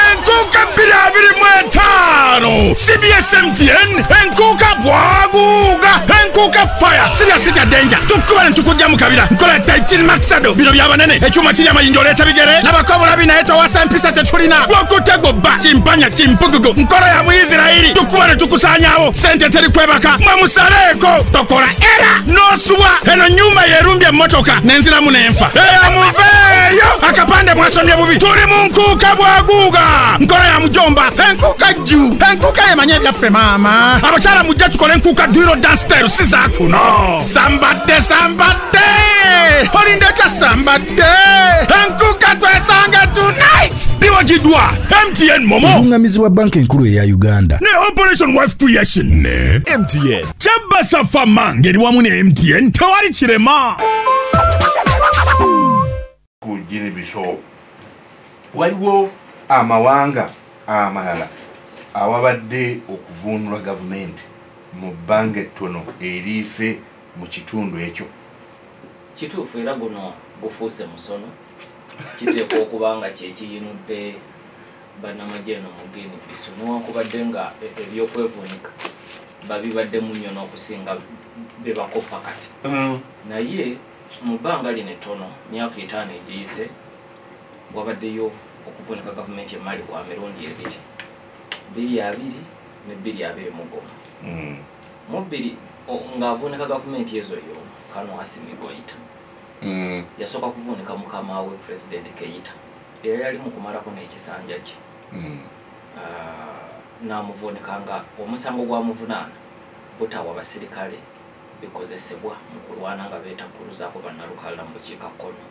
enkuka bilabiri mwetano CBS MTN enkuka bwaguga enkuka fire sibya sita danger tukubana tukujja mukabira nkola Taichini Maxado bino byabanene ekyuma kiri amayinjo leta bigere nabakobula binaeto wasa mpisa tetulina gwakutego ba chimpanya chimpugugo nkola ya Muisiraeli tukubana tukusanyawo sente teri kwebaka mwamusaleko tokola era nosuwa eno nyumba yerumbye motoka nenzira munenfa eya muveyo akapande mwasomye bubi tuli munkuka bwaguga nkola ya mujomba enkuka juu enkuka emanye byaffe mama abachala mujja tukole enkuka duiro downstairs sizakuno sambate olindeta sambate enkuka twesanga tonight biwagidwa MTN momo omungamizi wa banka enkulu eya Uganda ne operation wife creation ne MTN chabasa fama ngeri wamu ne MTN tewali kirema kujini bisho waliwo amawanga amalala awabadde okuvunulwa government mu bange tono eriise mu kitundu ekyo kituufu era guno gufuuse musono kiteekwa okubanga kyekiyinudde bannamagye mugeni biso newankubadde nga ebyokwevuunika babibaddemu nnyo n'okusinga bebakopa kati naye mu bbanga lino ettono myaka 5 egiyise wabaddeyo okuvuunika gavumenti emali kwa mirundi ebiri 220 ne 221 mu bbiri ng'avuunika gavumenti ezo yo Kano Assimi Goita yasooka kuvuunika mukama we President Keita era yali mu kumalako n'ekisanja kye n'amuvuunika nga omusango gwa muvunaana butawa basirikale bikozesebwa mu kulwana nga beetakkuluzaako bannalukala mu bukiikakkono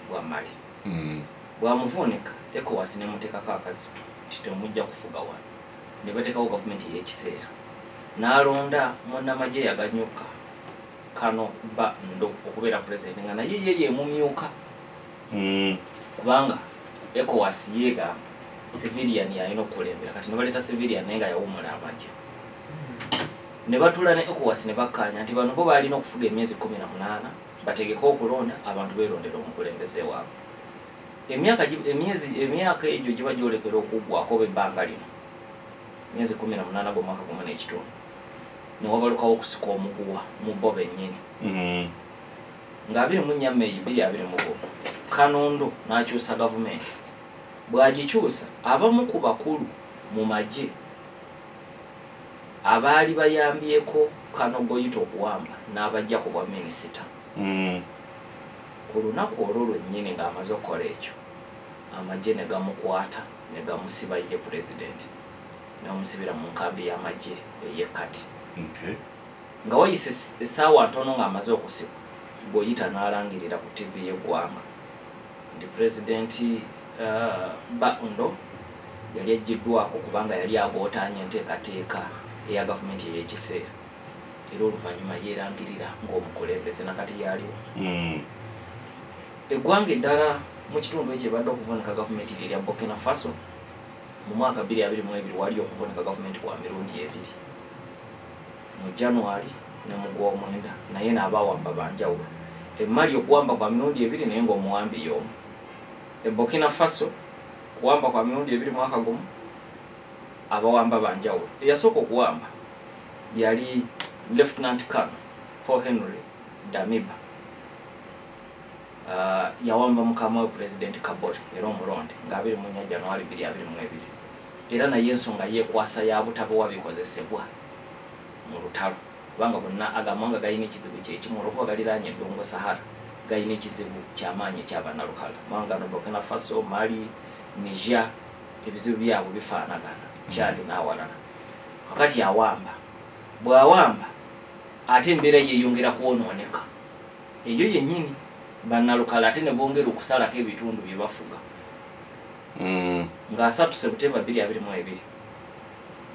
bwa Mali bwamuvuunika ECOWAS ne muteekako akazito kitemujja kufuga wano ne bateekawo gavumenti y'ekiseera n'alonda munnamagye yaganyuka Kano Bando okubeera president nga naye ye mumyuka kubanga ECOWAS yeega civilian yalina okukulembera kati ne baleeta civilian naye nga yawumula amagye ne batula ne ECOWAS ne bakkaanya nti bano bo balina okufuga emyezi 18 bategeka okulonda abantu beerondera omukulembeze waabwe emyaka egyo giba gyolekera okuggwako bebbanga lino myezi 18 gwo mwaka gumu n'ekitundu ne wabalukawo okusika omuguwa mu bo bennyini nga 24 Mei 2021 Kanondo n'akyusa gavumenti bw'agikyusa abamu ku bakulu mu magye abaali bayambyeko Kano Goita okuwamba n'abajja ku bwa minisita ku lunaku olwo lwennyini ng'amaze okukola ekyo amagye ne gamukwata ne gamusiba ye president n'amusibira mu nkambi y'amagye ey'ekkati nga wayise essaawa ntono ng'amaze okusibwa Goita n'alangirira ku TV y'eggwanga nti pulezidenti Bando yali aggiddwako kubanga yali abootaanya enteekateeka eya gavumenti ey'ekiseera era oluvannyuma yeerangirira ng'omukulembeze nakati yaliwo eggwanga eddala mu kitundu ekyo badde okuvuunika gavumenti erya Burkina Faso mu mwaka 2022 wali okuvuunika gavumenti kwa mirundi ebiri mu January ne mu Gwomwenda naye n'abawamba banjawulo emmali okuwamba kwa mirundi ebiri naye ng'omuwambi y'omu Burkina Faso kuwamba kwa mirundi ebiri mwaka gumu abawamba banjawulo eyasooka okuwamba yali Lieutenant Colonel Paul Henry Damiba yawamba mukama wa President Kabore era omulonde nga 24 January 2022 era naye ensonga yeekwasa ya butabo wabikozesebwa mu lutalo kubanga bonna agamanga gayina ekizibu kyekimu olwokuba galiraanye eddungu Sahara gayina ekizibu ky'amaanyi eky'abannalukala manga no Burkina Faso Mali Niger ebizibu byabwe bifaanagana kyali n'awalala kakati awamba bw'awamba ate embeera yeeyongera kwonooneka eyo yennyini bannalukala ate ne bongera okusalako ebitundu bye bafuga nga 3 September 2022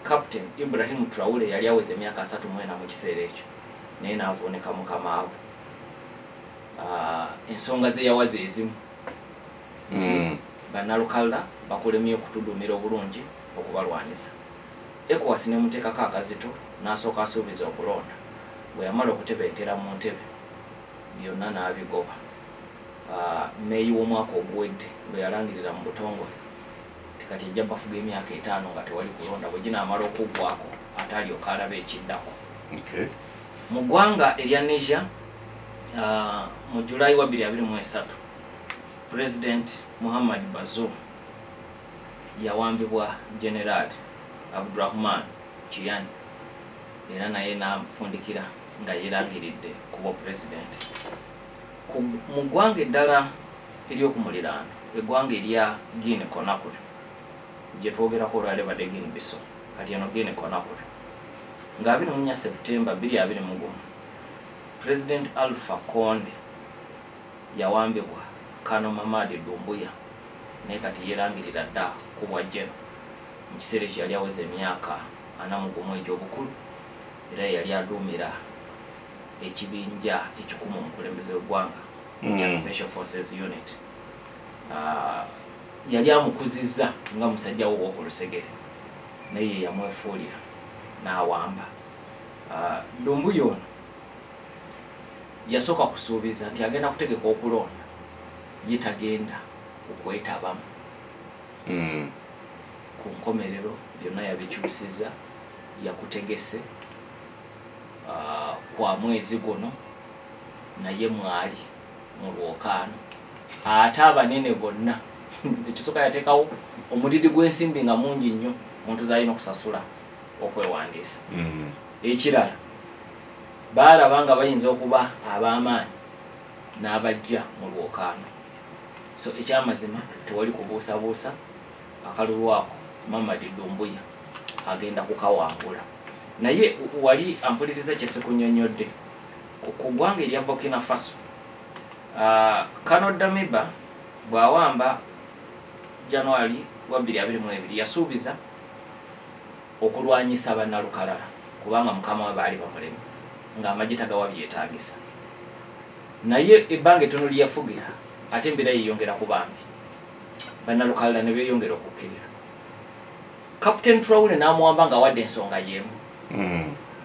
Captain Ibrahim Traore yali aweze emyaka 34 mu kiseera ekyo naye n'avuunika mukama we ensonga ze yawaza ezimu bannalukala bakolemye okutudumira obulungi okubalwanyisa ECOWAS ne muteekako akazito n'asooka asuubiza okulonda bwe yamala okutebenkera mu ntebe byonna n'abigoba meeyi w'omwaka oguwedde bwe yalangirira mu butongole kati ejja bafuga emyaka 5 nga tewali kulonda bwe ginaamala okuggwako ate alyoka alaba ekiddako. Mu ggwanga erya Niger mu Julayi wa 2023 President Muhammad Bazoum yawambibwa General Abdurrahman Chiani era naye n'amufundikira nga yeerangiridde kuba president. Mu ggwanga eddala ery'okumuliraano eggwanga erya Guinea Conakry gye twogerako olwale badde Guinea Bissau kati eno Guinea Conakry nga 24 Septemba 2021 President Alpha Conde yawambibwa Kano Mamadi Doumbouya naye kati yeerangirira dda ku bwa jeno mu kiseera ekyo yali aweza emyaka 41 egy'obukulu era yali aduumira ekibinja ekikumu omukulembeze w'eggwanga ekya Special Forces Unit. Yali amukuzizza nga musajja we w'oku lusegere naye yamwefuulira n'awamba. Doumbouya ono yasooka kusuubiza nti agenda kutegeka okulonda ye tagenda kukwetabamu. Ku nkomerero byonna yabikyusizza yakutegese kwa mwezi guno naye mwali mu lwokaano ate abanene bonna ekisooka yateekawo omudidi gw'ensimbi nga mungi nnyo muntu z'alina okusasula okwewandiisa. Ekirala baalaba nga bayinza okuba ab'amaanyi n'abajja mu lwokaano. So ekyamazima tewali kubuusabuusa akalulu ako Mamadi Doumbouya agenda kukawangula. Naye wali ampuliriza kyesikunyonyodde ku ggwanga erya Burkina Faso Kano Damiba bw'awamba January wa 2022 yasuubiza okulwanyisa bannalukalala kubanga mukama we baali bamulema ng'amagye tagawa byetaagisa. Naye ebbanga ettono lyeyafugira ate embeera yeyongera ku bambi bannalukalala ne beeyongera okukkirira. Captain Traore n'amuwamba ng'awadde ensonga y'emu.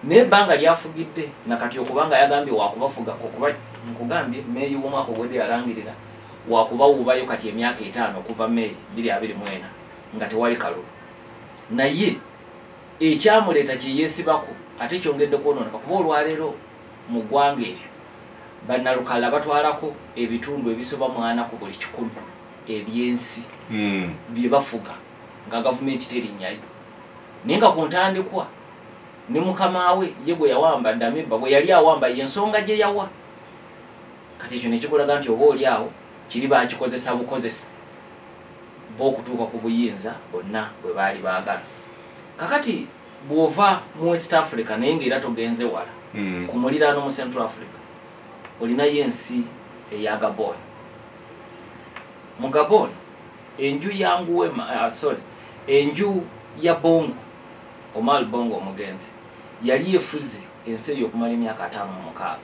Naye ebbanga lyafugidde nakati okubanga yagambye wakubafuga okuba nkugambye meeyi w'omwaka ogwedde yalangirira wakubawuubayo kati emyaka 5 okuva Meeyi 2024 nga tewali kalulu. Naye ekyamuleeta kye yeesibako ate kyongedde kwonooneka kuba olwaleero mu ggwanga eryo bannalukalala batwalako ebitundu ebisoba 40 ku buli 100 eby'ensi bye bafuga nga gavumenti terinnyayo. Naye nga ku ntandikwa ne mukama we ye bwe yawamba Damiba bwe yali awamba y'ensonga gye yawa. Kati ekyo ne kikulaga nti oba oli awo kiri baakikozesa bukozesa bw'okutuuka ku buyinza bonna bwe baali baagala. Kakati bw'ova mu West Africa naye ng'era togenze wala ku muliraano mu Central Africa olinayo ensi eya Gabon. Mu Gabon enju ya enju ya Bongo Omar Bongo omugenzi yali yefuze ensi eyo okumala emyaka 56.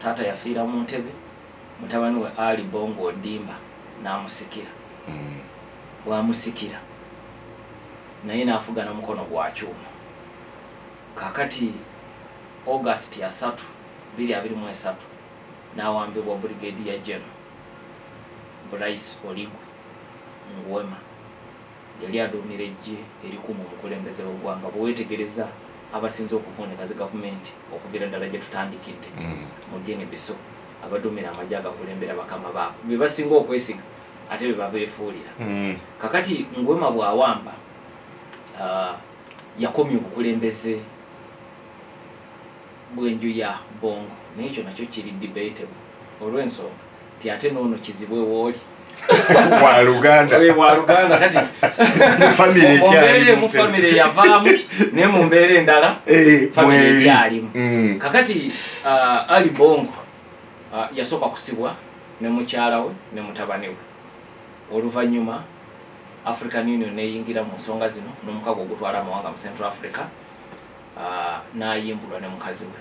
Taata yafiira mu ntebe mutabani we Ali Bongo Ondimba n'amusikira. Bw'amusikira naye n'afuga n'omukono gwa kyuma. Kakati August ya 3 2023 n'awambibwa Brigadier General Brice Oligui Nguema yali aduumira eggye erikumu omukulembeze w'eggwanga. Bwe weetegereza abasinze okuvuunika zi gavumenti okuviira ddala gye tutandikidde mu Guinea Bissau abaduumira amagye agakulembera bakama baabo be basinga okwesiga ate be babeefuulira. Kakati Nguema bw'awamba yakomya obukulembeze bw'enju ya Bongo naye ekyo nakyo kiri debatable olw'ensonga ti ate n'ono kizibwe wooli wa Luganda kati mu famire yavaamu naye mu mbeera endala famire ekyalimu. Kakati Ali Bongo yasooka kusibwa ne mukyala we ne mutabani we. Oluvannyuma African Union neyingira mu nsonga zino n'omukago ogutwala amawanga mu Central Africa n'ayimbulwa ne mukazi we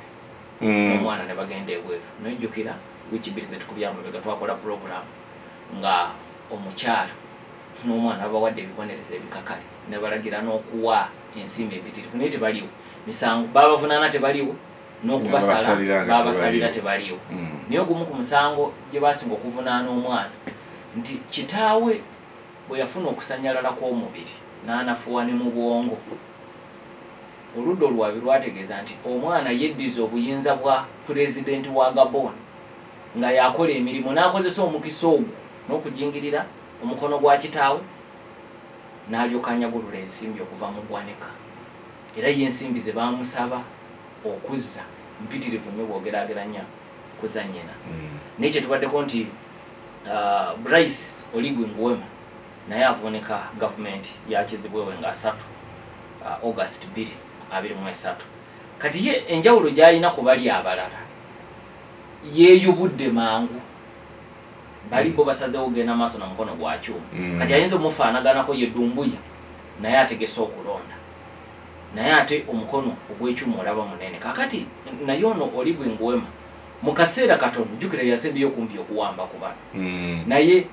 n'omwana ne bagenda ebweru. Nojjukira wikibiri ze tukubyamu bega twakola program nga omukyala n'omwana bawadde ebibonereza ebikakale ne balagira n'okuwa ensimbi empitirivu naye tebaliwo. Misango babavunaana tebaliwo n'okubasala babasalira tebaliwo naye ogumu ku musango gye basinga okuvunaana omwana nti kitaawe bwe yafuna okusanyalala kw'omubiri n'anafuwa ne mu bwongo oludda olwabi lwategeeza nti omwana yeddiza obuyinza bwa pulezidenti wa Gabon nga yakola emirimu n'akozesa omukisa ogwo n'okujingirira omukono gwa kitaawe n'alyoka anyagulula ensimbi okuva mu ggwanika era y'ensimbi ze baamusaba okuzza mpitirivu nnyo bw'ogeraageranya kuzannyina naye kye tubaddeko nti Bryce Oligui Nguema naye avuunika gavumenti yakizibwewe nga 3 August 2023 kati ye enjawulo gy'alina ku bali abalala yeeyubudde mangu bali bo basazeewo genda maaso na mukono gwa kyuma kati ayinza omufaanaganako ye Dumbuya naye ategese okulonda naye ate omukono ogw'ekyuma olaba munene kakati naye ono Oligui Nguema mu kaseera katono jjukira yasembyeyo kumpi okuwamba ku bano naye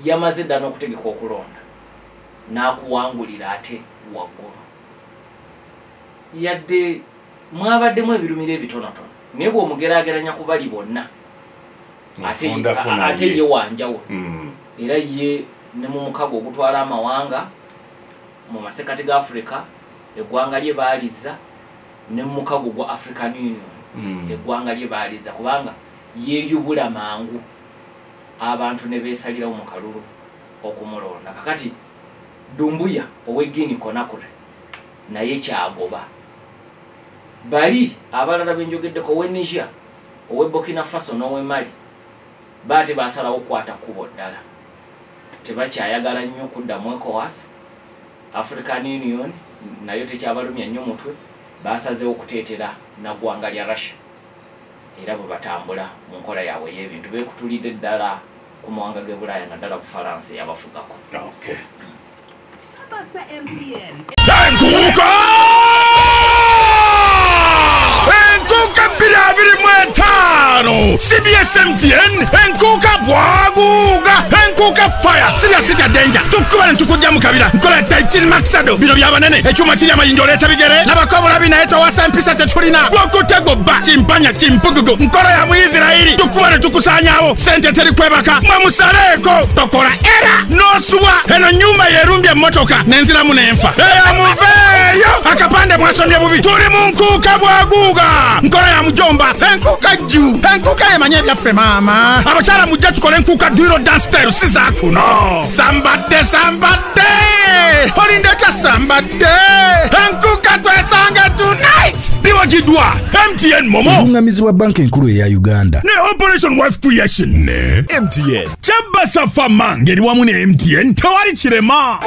yamaze dda n'okutegeka okulonda n'akuwangulira ate waggulu yadde mwabaddemu ebirumiro ebitonotono naye bw'omugeraageranya ku bali bonna ate ye wanjawulo era ye ne mu mukago ogutwala amawanga mu masekati ga Africa eggwanga lye baaliza ne mu mukago gwa African Union eggwanga lye baaliza kubanga yeeyubula mangu abantu ne beesalirawo mu kalulu okumulonda kakati Dumbuya ow'e Guinea Conakry naye kyagoba bali abalala benjogeddeko ow'e Niger ow'e Burkina Faso n'ow'e Mali baate basalawo okukwata kkubo ddala tebakyayagala nnyo kuddamu ECOWAS African Union nayo tekyabalumya nnyo mutwe basazeewo okuteetera naggwanga lya Russia era bwe batambula mu nkola yaabwe y'ebintu beekutulidde ddala ku mawanga g'e Bulaaya naddala Bufalansa eyabafugako Enkuka 2025 CBS MTN enkuka bwaguuga enkuka fire sirya danger tukubana tukujja mu kabira nkola Taichini Maxado bino byabanene ekyuma kiri amayinja oleeta bigere n'abakobola binaye towasa empisa tetulina gwokutego bba kimpanya kimpugugu nkola ya Muisirairi tukubana tukusanyawo sente teri kwebaka mwamusaleeko tokola era nosuwa eno nyumba yerumbye emmotoka nenziramu n'enfa eyamuveeyo akapande mwasomye bubi tuli mu nkuka bwaguuga nkola ya mujomba enkuka jju enkuka yemanye ebyaffe maama abakyala mujja tukole enkuka duro downstairs sizakuno sambadde olindeka sambadde enkuka twesange tonight biwagidwa MTN Momo omungamizi banka enkulu eya Uganda ne Operation Wife Creation ne MTN Chabasa Fama ngeri wamu ne MTN tewali kirema